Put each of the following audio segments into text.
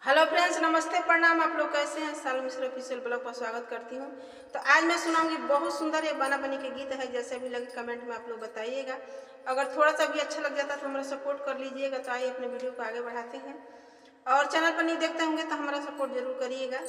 Hello friends, नमस्ते, प्रणाम। आप लोग कैसे हैं? साल मिश्र ऑफिशियल ब्लॉग पर स्वागत करती हूं। तो आज मैं सुनाऊंगी बहुत सुंदर ये बना बनी के गीत है। जैसे भी लगे कमेंट में आप लोग बताइएगा। अगर थोड़ा सा भी अच्छा लग जाता तो हमारा सपोर्ट कर लीजिएगा। तो आइए अपने वीडियो को आगे बढ़ाते हैं। और चैनल पर नहीं देखते होंगे तो हमारा सपोर्ट जरूर करिएगा।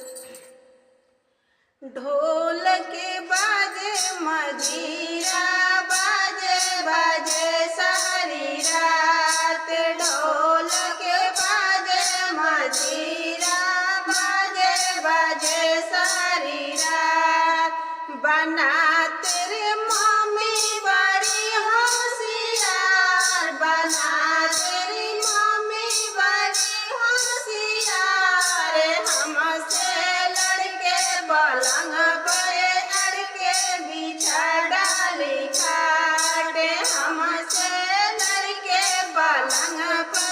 ढोल के बाजे मजीरा, बाजे बाजे सारी रात। ढोल के बाजे मजीरा, बाजे बाजे सारी रात। बना तेरे मम्मी बड़ी होशियार, बना तेरी मम्मी बड़ी होशियार। हमसे लड़के पलंग पे अड़के बिछा डाली खाट। हमसे लड़के पलंग पे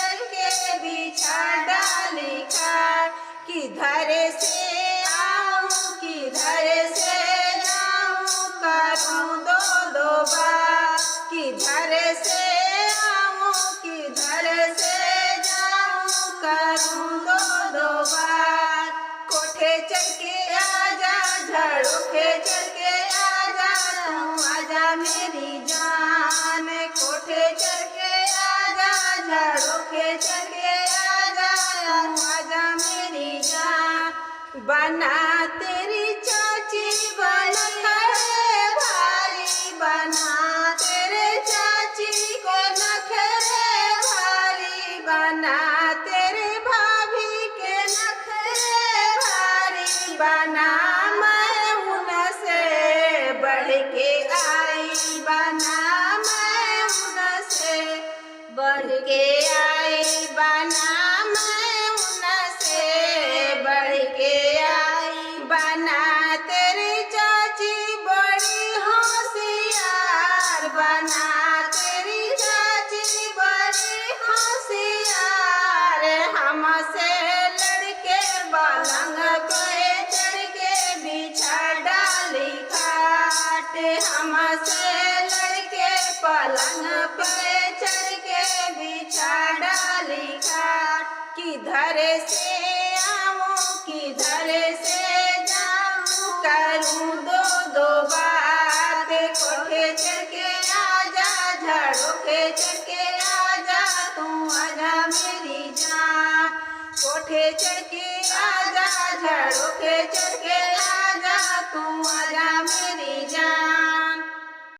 अड़के बिछा डाली खाट। किधर से आऊं किधर से जाऊं, करूं दो दो बार। किधर से आऊं किधर से जाऊं, करूं दो दो बार। कोठे चढ़ के आजा, झड़ोखे चढ़ के आजा, तू आजा मेरी जान। कोठे चढ़ के आजा, झड़ोखे चढ़ के आजा, तू आजा मेरी जान। बना तेरी चाची बना खरे भारी, बना तेरे चाची को नखरे भारी। बना तेरे भाभी के नखरे भारी। बना मैं उनसे बढ़ के आई, बना मैं उनसे बढ़ के आई। बना मैं उनसे बढ़ के आई। बना तेरी चाची बड़ी होशियार, बना तेरी चाची बड़ी होशियार। हमसे लड़के पलंग पे चढ़ के बिछा डाली खाट। हमसे लड़के पलंग पे चढ़ के बिछा डाली खाट। किधर से आऊं किधर से जाऊं, करूं दो दो बात। कोठे चढ़ के आजा, झड़ोखे चढ़ के आजा, तू आजा मेरी जान। कोठे चढ़ के आजा, झड़ोखे चढ़ के आजा, तू आजा